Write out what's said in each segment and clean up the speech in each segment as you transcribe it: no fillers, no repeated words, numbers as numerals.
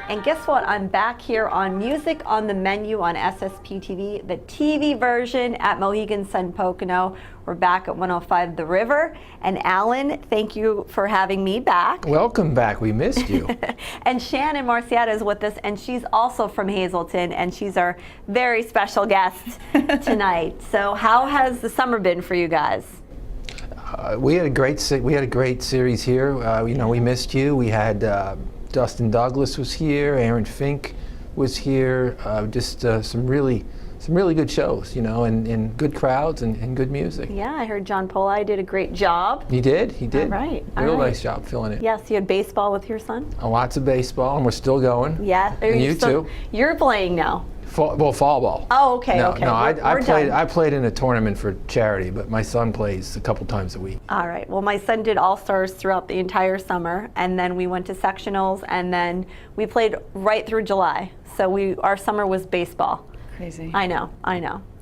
And guess what? I'm back here on Music on the Menu on SSP TV, the TV version at Mohegan Sun Pocono. We're back at 105 The River. And Alan, thank you for having me back. Welcome back. We missed you. And Shannon Marsyada is with us, and she's also from Hazleton, and she's our very special guest tonight. So how has the summer been for you guys? We had a great series here. We missed you. We had Dustin Douglas was here, Aaron Fink was here. Some really good shows, and good crowds and good music. Yeah, I heard John Poli did a great job. He did. All right. Real nice job filling it. Yes, you had baseball with your son? Lots of baseball, and we're still going. Yeah. And you too. You're playing now. Fall ball. Oh, okay. No, okay. I played in a tournament for charity, but my son plays a couple times a week. All right. Well, my son did all-stars throughout the entire summer, and then we went to sectionals, and then we played right through July. So our summer was baseball. Crazy. I know.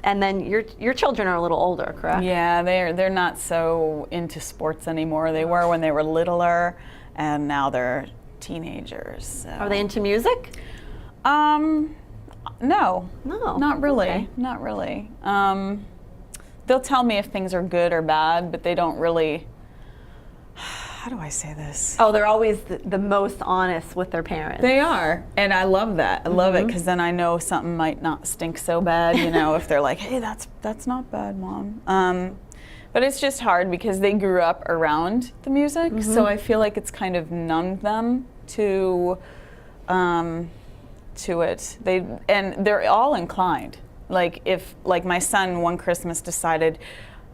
And then your children are a little older, correct? Yeah, they're not so into sports anymore. They were when they were littler, and now they're teenagers. So. Are they into music? No, not really. Okay. Not really. They'll tell me if things are good or bad, but they don't really. How do I say this? Oh, they're always the most honest with their parents. They are, and I love that. I love it because then I know something might not stink so bad. If they're like, "Hey, that's not bad, Mom." But it's just hard because they grew up around the music, so I feel like it's kind of numbed them to it. They're all inclined. Like my son one Christmas decided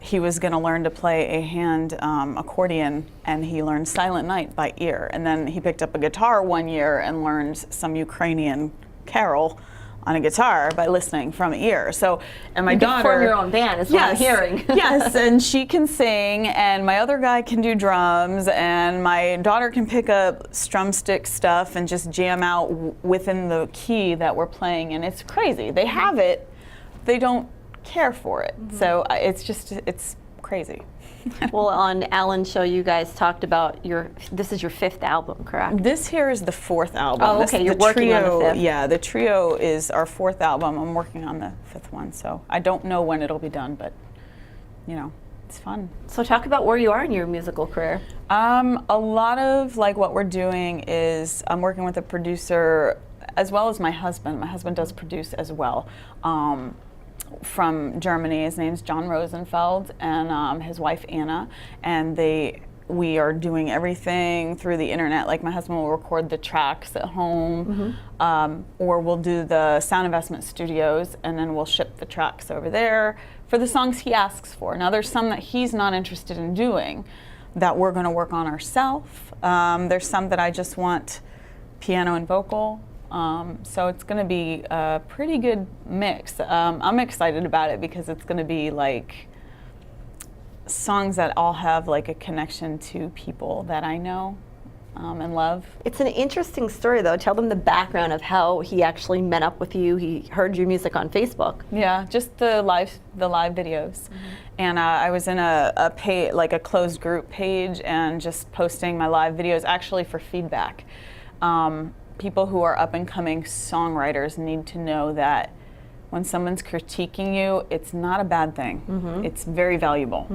he was going to learn to play a hand accordion, and he learned Silent Night by ear. And then he picked up a guitar one year and learned some Ukrainian carol on a guitar by listening from ear. So, and my daughter, you can form your own band, is what I'm hearing. Yes, and she can sing, and my other guy can do drums, and my daughter can pick up drumstick stuff and just jam out within the key that we're playing, and it's crazy. They have it, they don't care for it. So it's crazy. Well, on Alan's show, you guys talked about this is your 5th album, correct? This here is the 4th album. Oh, okay, you're working on the 5th. Yeah, the trio is our 4th album. I'm working on the 5th one, so I don't know when it'll be done, but it's fun. So talk about where you are in your musical career. A lot of what we're doing is I'm working with a producer as well as my husband. My husband does produce as well. From Germany. His name's John Rosenfeld, and his wife Anna, and we are doing everything through the internet. Like my husband will record the tracks at home, or we'll do the sound investment studios, and then we'll ship the tracks over there for the songs he asks for. Now there's some that he's not interested in doing that we're going to work on ourselves. There's some that I just want piano and vocal. So it's going to be a pretty good mix. I'm excited about it because it's going to be songs that all have a connection to people that I know and love. It's an interesting story, though. Tell them the background of how he actually met up with you. He heard your music on Facebook. Yeah, just the live videos. And I was in a closed group page and just posting my live videos actually for feedback. People who are up-and-coming songwriters need to know that when someone's critiquing you, it's not a bad thing. It's very valuable.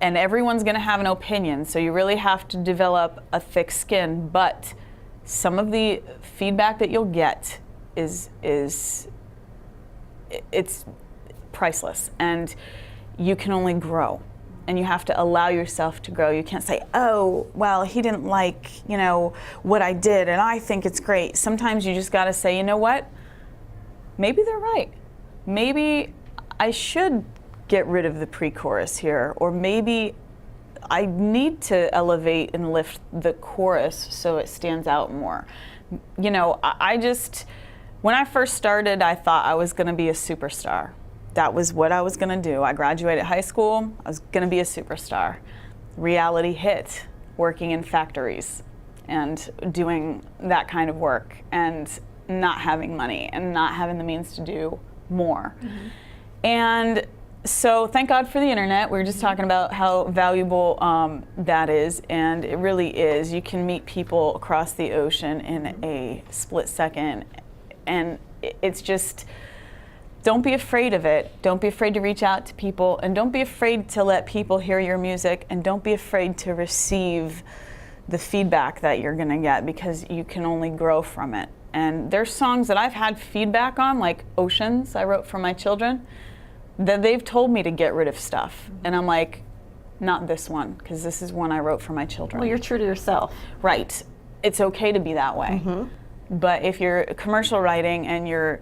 And everyone's going to have an opinion, so you really have to develop a thick skin. But some of the feedback that you'll get is priceless, and you can only grow. And you have to allow yourself to grow. You can't say, oh, well, he didn't like, what I did, and I think it's great. Sometimes you just got to say, you know what? Maybe they're right. Maybe I should get rid of the pre-chorus here, or maybe I need to elevate and lift the chorus so it stands out more. When I first started, I thought I was going to be a superstar. That was what I was going to do. I graduated high school. I was going to be a superstar. Reality hit, working in factories and doing that kind of work and not having money and not having the means to do more. And So thank God for the internet. We were just talking about how valuable that is, and it really is. You can meet people across the ocean in a split second, and it's just, don't be afraid of it. Don't be afraid to reach out to people, and don't be afraid to let people hear your music, and don't be afraid to receive the feedback that you're gonna get, because you can only grow from it. And there's songs that I've had feedback on, like Oceans, I wrote for my children, that they've told me to get rid of stuff. And I'm like, not this one, because this is one I wrote for my children. Well, you're true to yourself. Right. It's okay to be that way. But if you're commercial writing and you're,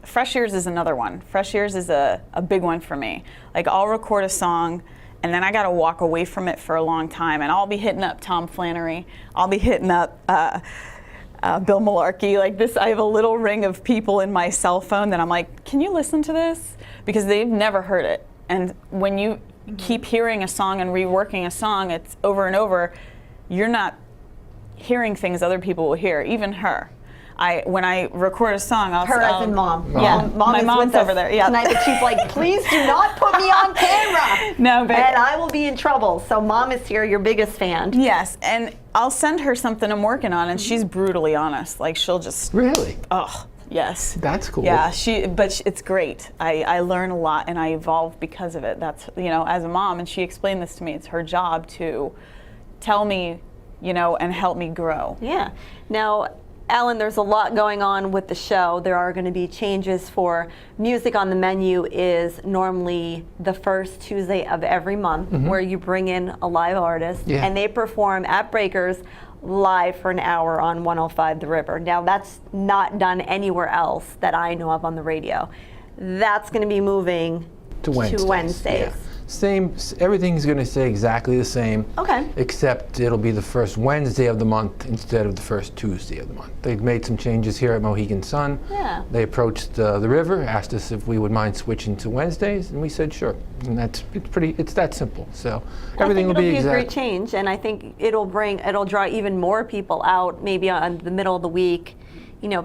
Fresh Ears is another one. Fresh Ears is a big one for me. Like, I'll record a song and then I gotta walk away from it for a long time, and I'll be hitting up Tom Flannery, I'll be hitting up Bill Malarkey, like this. I have a little ring of people in my cell phone that I'm like, can you listen to this? Because they've never heard it. And when you keep hearing a song and reworking a song, it's over and over, you're not hearing things other people will hear, even her. When I record a song, I'll Her as in mom. Yeah, Mom my is mom's with us over there. Yeah, tonight, but she's like, please do not put me on camera. No, but and I will be in trouble. So mom is here, your biggest fan. Yes, and I'll send her something I'm working on, and she's brutally honest. Like, she'll just Really? oh yes. That's cool. Yeah, it's great. I learn a lot and I evolve because of it. That's, as a mom, and she explained this to me, it's her job to tell me, and help me grow. Yeah. Now, Alan, there's a lot going on with the show. There are going to be changes for Music on the Menu is normally the first Tuesday of every month, where you bring in a live artist and they perform at Breakers live for an hour on 105 The River. Now, that's not done anywhere else that I know of on the radio. That's going to be moving to Wednesdays. Yeah. Same, everything's going to stay exactly the same. Okay. Except it'll be the first Wednesday of the month instead of the first Tuesday of the month. They've made some changes here at Mohegan Sun. Yeah. They approached the river, asked us if we would mind switching to Wednesdays, and we said sure. And it's that simple. So everything will be a exact. great change, and I think it'll draw even more people out. Maybe on the middle of the week,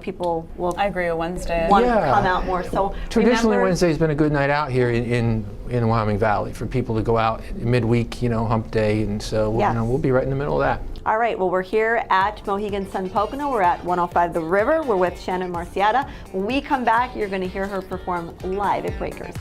people will. I agree, a Wednesday. Want to come out more. So traditionally, remember, Wednesday's been a good night out here in Wyoming Valley for people to go out midweek, hump day, and so we'll be right in the middle of that. All right, well, we're here at Mohegan Sun Pocono. We're at 105 The River. We're with Shannon Marsyada. When we come back, you're going to hear her perform live at Breakers.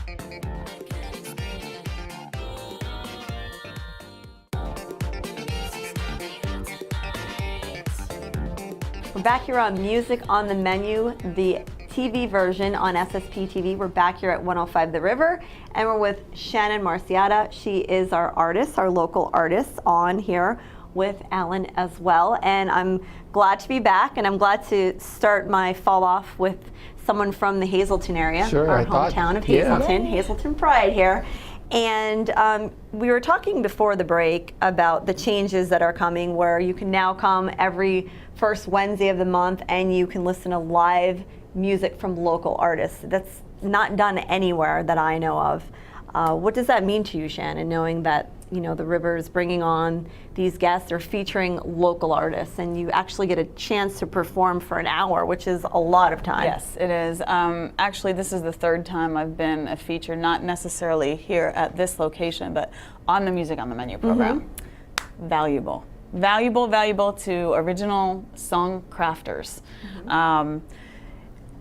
We're back here on Music on the Menu, the TV version on SSP TV. We're back here at 105 The River, and we're with Shannon Marsyada. She is our artist, our local artist, on here with Alan as well. And I'm glad to be back, and I'm glad to start my fall off with someone from the Hazleton area, our hometown of Hazleton, Hazleton Pride here. And we were talking before the break about the changes that are coming, where you can now come every first Wednesday of the month and you can listen to live music from local artists. That's not done anywhere that I know of. What does that mean to you, Shannon, knowing that the River is bringing on these guests, they're featuring local artists, and you actually get a chance to perform for an hour, which is a lot of time? Yes, it is. Actually, this is the third time I've been a feature, not necessarily here at this location, but on the Music on the Menu program. Valuable. Valuable to original song crafters.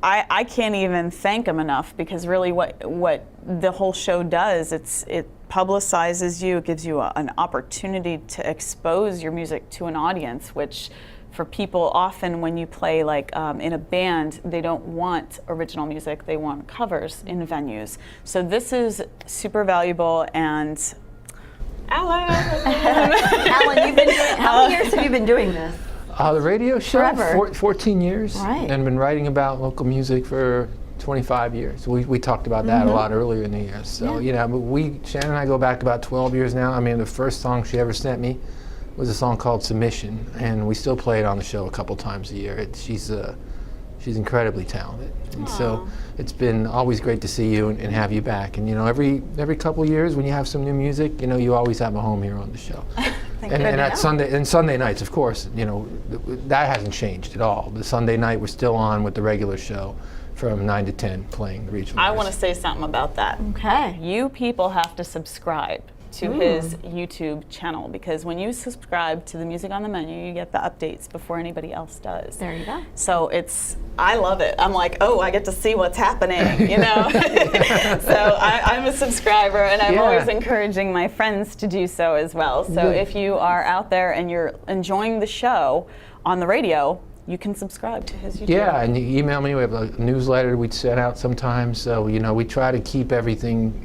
I can't even thank them enough, because really what the whole show does, it publicizes you, it gives you an opportunity to expose your music to an audience, which for people often when you play like in a band, they don't want original music, they want covers in venues. So this is super valuable. And Alan, how many years have you been doing this? The radio show, Forever. 14 years, right. And been writing about local music for 25 years. We talked about that a lot earlier in the year. So, Shannon and I go back about 12 years now. I mean, the first song she ever sent me was a song called Submission, and we still play it on the show a couple times a year. She's incredibly talented. And so it's been always great to see you and have you back. And, every couple of years when you have some new music, you always have a home here on the show. And at Sunday nights, of course, that hasn't changed at all. The Sunday night we're still on with the regular show from 9 to 10 playing the regional. I want to say something about that. Okay. You people have to subscribe to his YouTube channel, because when you subscribe to the Music on the Menu, you get the updates before anybody else does. There you go. So I love it. I'm like, oh, I get to see what's happening, you know? So I'm a subscriber, and I'm always encouraging my friends to do so as well. So if you are out there and you're enjoying the show on the radio, you can subscribe to his YouTube. Yeah, and you email me. We have a newsletter we send out sometimes. So we try to keep everything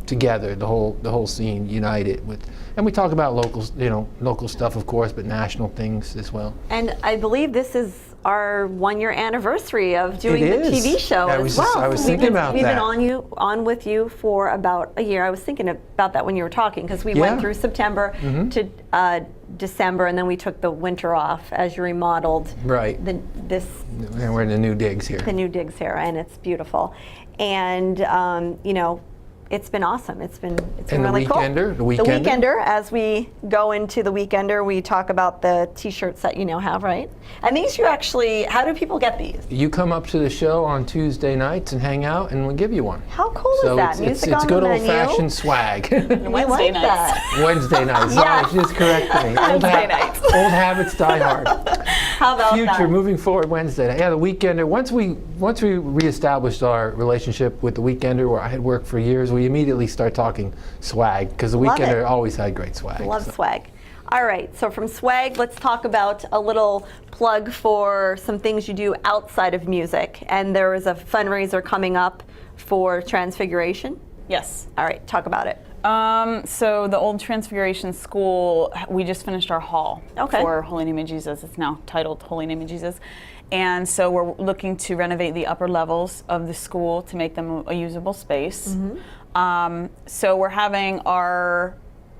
together, the whole scene united with, and we talk about local stuff, of course, but national things as well. And I believe this is our 1-year anniversary of doing It the is. TV show I as was well. I was So thinking about we've that. been on with you for about a year. I was thinking about that when you were talking, because we went through September to December, and then we took the winter off as you remodeled. Right. And we're in the new digs here. the new digs here, and it's beautiful. And it's been awesome. It's been And really cool. The The Weekender. Weekender, as we go into the Weekender, we talk about the t-shirts that you now have, right? And these you actually, how do people get these? You come up to the show on Tuesday nights and hang out, and we'll give you one. How cool So is that? it's Music on good the menu. old-fashioned swag. We Wednesday like nights. that. Wednesday nights. Yeah. Oh, just corrected me. Wednesday nights. Old habits die hard. How about Future, that? moving forward, Wednesday night. Yeah, the Weekender. Once we reestablished our relationship with the Weekender, where I had worked for years, we immediately start talking swag, because the Love it. Weekender always had great swag. Love so. swag. All right, so from swag, let's talk about a little plug for some things you do outside of music. And there is a fundraiser coming up for Transfiguration. Yes. All right, talk about it. So the old Transfiguration School, we just finished our hall for Holy Name of Jesus. It's now titled Holy Name of Jesus. And so we're looking to renovate the upper levels of the school to make them a usable space. So we're having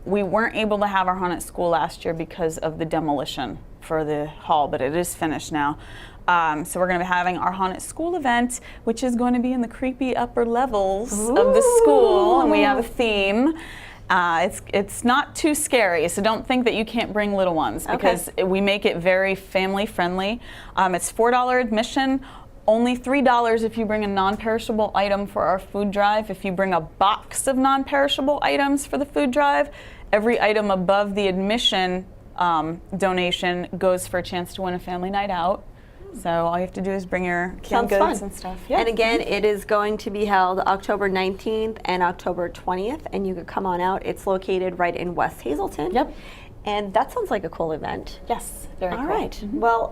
we weren't able to have our haunted school last year because of the demolition for the hall, but it is finished now. So we're going to be having our haunted school event, which is going to be in the creepy upper levels of the school, and we have a theme. It's not too scary, so don't think that you can't bring little ones, because we make it very family friendly. It's $4 admission. Only $3 if you bring a non-perishable item for our food drive. If you bring a box of non-perishable items for the food drive, every item above the admission donation goes for a chance to win a family night out. So all you have to do is bring your canned goods and stuff. And again, it is going to be held October 19th and October 20th, and you could come on out. It's located right in West Hazelton. Yep. And that sounds like a cool event. Yes, very cool.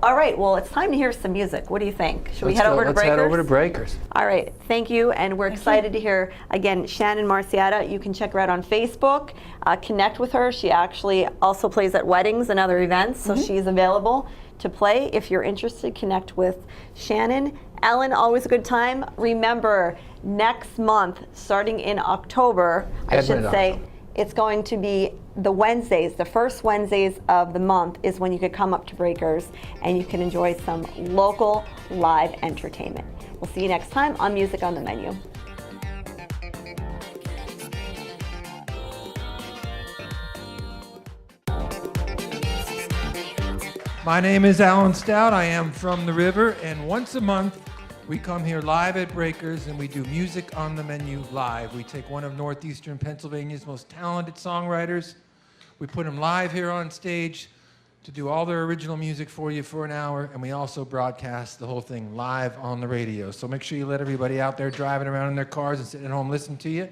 All right. Well, it's time to hear some music. What do you think? Should we head over to Let's Breakers? head over to Breakers. All right, thank you, and we're excited to hear, again, Shannon Marsyada. You can check her out on Facebook, connect with her. She actually also plays at weddings and other events, so she's available to play. If you're interested, connect with Shannon. Ellen, always a good time. Remember, next month, starting in October, I should say, it's going to be the Wednesdays, the first Wednesdays of the month is when you could come up to Breakers and you can enjoy some local live entertainment. We'll see you next time on Music on the Menu. My name is Alan Stout. I am from the river, and once a month we come here live at Breakers and we do Music on the Menu live. We take one of northeastern Pennsylvania's most talented songwriters. We put them live here on stage to do all their original music for you for an hour, and we also broadcast the whole thing live on the radio. So make sure you let everybody out there driving around in their cars and sitting at home listen to you.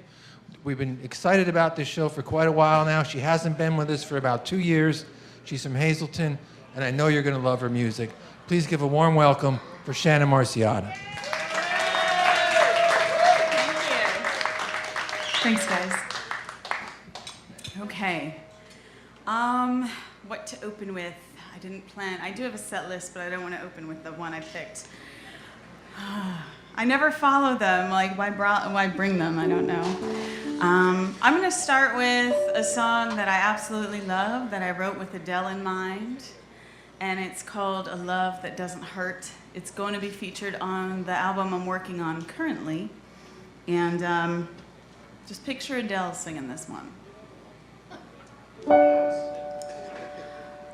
We've been excited about this show for quite a while now. She hasn't been with us for about 2 years. She's from Hazelton, and I know you're going to love her music. Please give a warm welcome for Shannon Marsyada. Thanks, guys. Okay. What to open with? I didn't plan. I do have a set list, but I don't want to open with the one I picked. I never follow them. Like, why bring them? I don't know. I'm going to start with a song that I absolutely love, that I wrote with Adele in mind, and it's called A Love That Doesn't Hurt. It's going to be featured on the album I'm working on currently, and just picture Adele singing this one.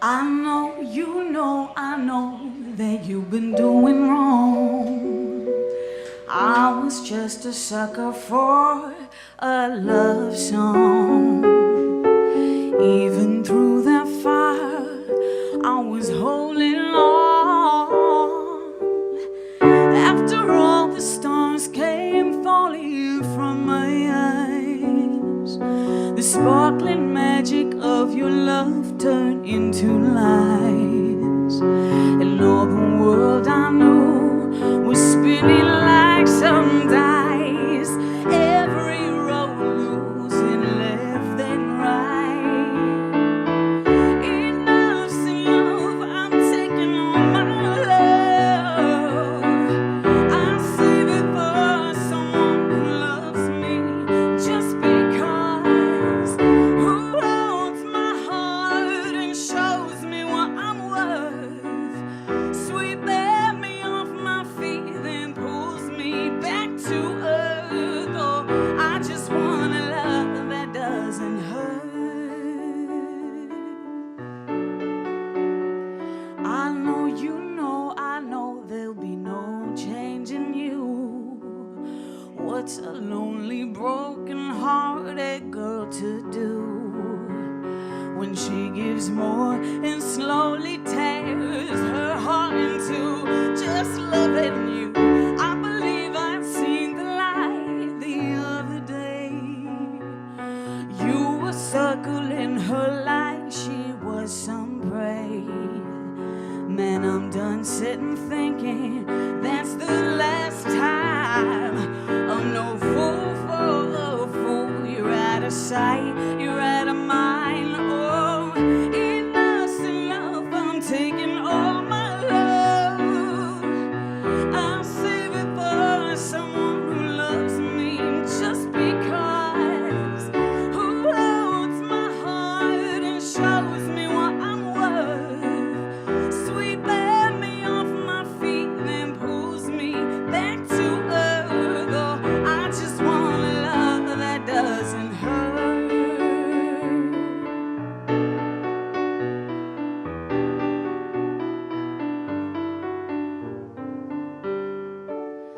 I know, you know, I know that you've been doing wrong. I was just a sucker for a love song. Even through that fire, I was holding on. After all the stars came falling from my eyes, the sparkling magic of your love turned into lies, and all the world I knew was spinning like some dice. Every road losing left and right. Enough's enough, I'm taking all my love. I save it for someone who loves me just because. Who holds my heart and shows me what I'm worth. Sweet bear me off my feet, then pulls me back to earth. Oh, I just want a love that doesn't hurt. I know you know, I know there'll be no change in you. What's a lonely, broken-hearted girl to do when she gives more and slowly tears her heart in two? Just loving you, I believe I'd seen the light the other day. You were circling her like she was some prey. Man, I'm done sitting thinking that's the last time. I'm no fool for a fool. You're out of sight, you're out of mind. Oh, enough's enough, I'm taking all my love. I'll save it for someone who loves me just because. Who holds my heart and shows me what I'm worth. Sweet bear me off my feet, then pulls me back to earth. Oh, I just want a love that doesn't hurt.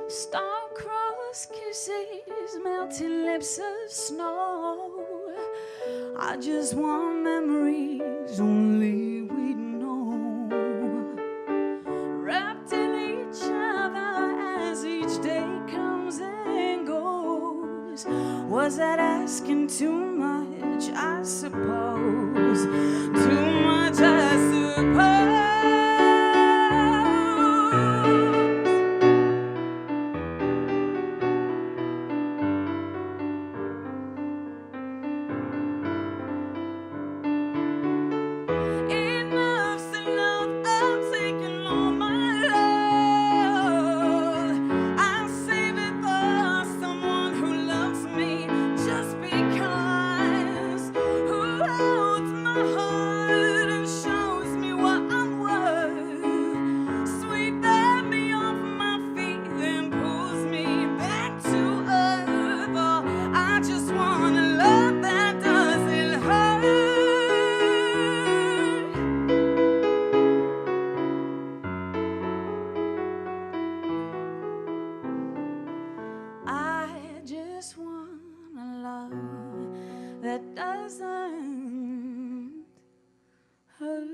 Star-crossed kisses, melting lips of snow. I just want memories only we know. Wrapped in each other as each day comes and goes. Was that asking too much? I suppose. Too much, I suppose. Enough's enough, I'm taking all my love. I save it for someone who loves me just because. Who holds my heart and shows me what I'm worth. Sweet bear me off my feet, then pulls me back to earth. Oh, I just want a love that doesn't hurt. I just want a love that doesn't hurt.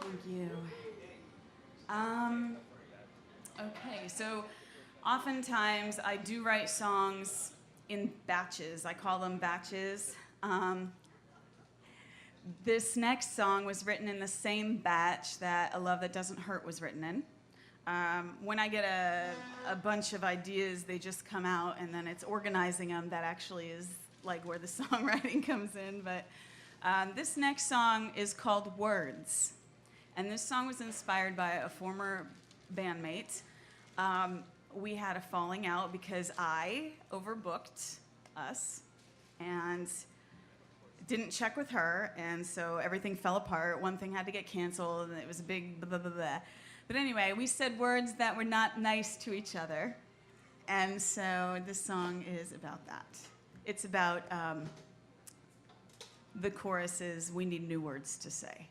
Thank you. Okay, so oftentimes I do write songs in batches. I call them batches. This next song was written in the same batch that A Love That Doesn't Hurt was written in. When I get a bunch of ideas, they just come out, and then it's organizing them that actually is like where the songwriting comes in. But this next song is called Words. And this song was inspired by a former bandmate. We had a falling out because I overbooked us and didn't check with her, and so everything fell apart. One thing had to get canceled, and it was a big blah, blah, blah, blah. But anyway, we said words that were not nice to each other, and so this song is about that. It's about the chorus is, we need new words to say.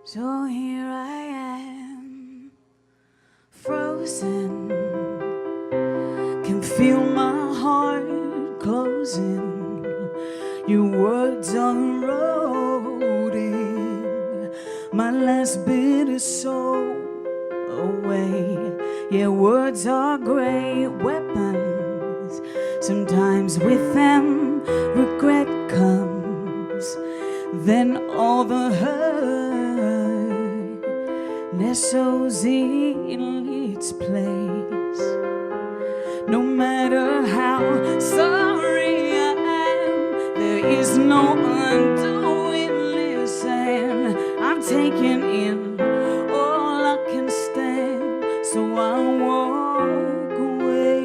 So here I am, frozen, can feel my heart closing. Your words are eroding my last bit of soul away. Yeah, words are great weapons. Sometimes with them regret comes. Then all the hurt nestles in its place. No matter how sorry I am, there is no undoing. Listen, I'm taking in all I can stand, so I walk away.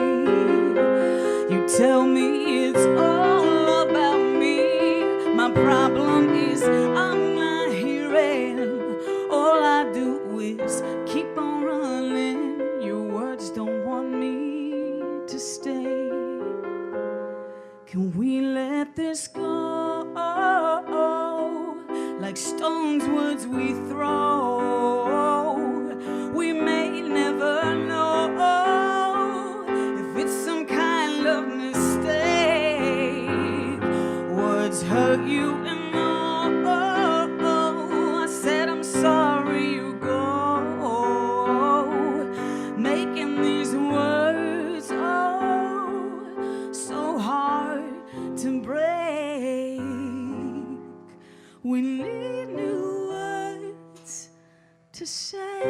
You tell me it's all about me. My problem is I'm not hearing. All I do is keep on running. Your words don't want me to stay. Can we let this go? Like stones, words we throw. We may never know if it's some kind of mistake. Words hurt you and all. I said I'm sorry you go. Making these words so hard to break. We need new words to say.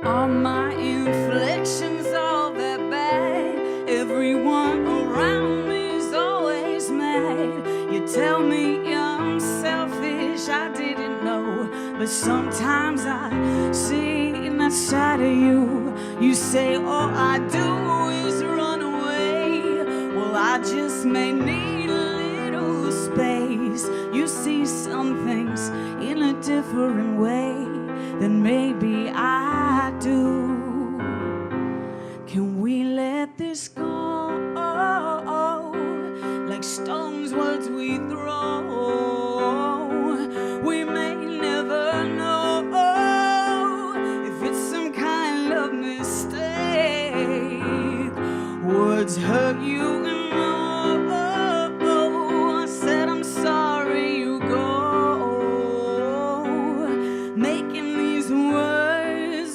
Are my inflections all that bad? Everyone around me is always mad. You tell me I'm selfish, I didn't know. But sometimes I see that side of you. You say all I do is run away. Well, I just may need a little space. You see some things in a different way than maybe I do. Can we let this go? Like stones, words we throw. We may never know if it's some kind of mistake. Words hurt you and all. I said I'm sorry you go. Making these words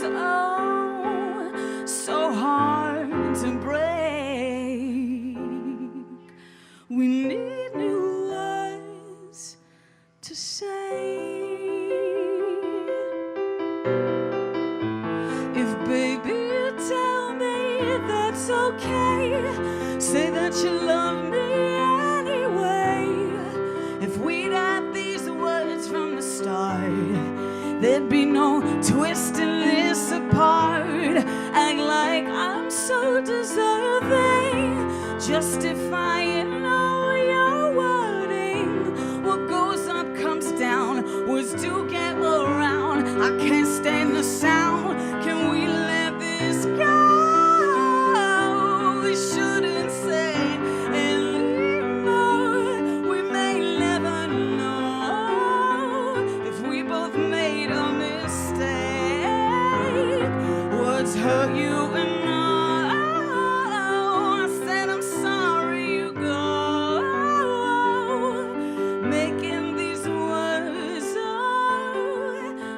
so hard to break. We need new words to say. If baby you tell me that's okay, say that you love me anyway. If we'd had these words from the start, there'd be no twisting this apart. Act like I'm so deserving, justifying all your wording. What goes up comes down, words do get around. I can't stand the sound. Can we let this go? We shouldn't say anymore. We may never know if we both made a mistake. Words hurt you and all. I said I'm sorry you go. Making these words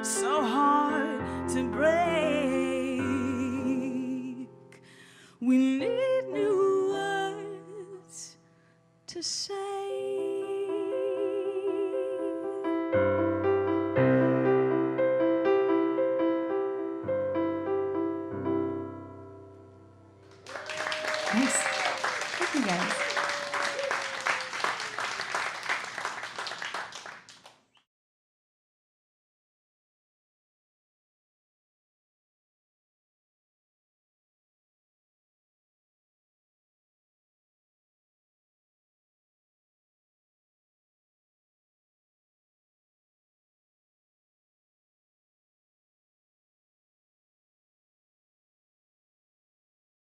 so hard to break. We need new words to say. Thanks. Thank you guys.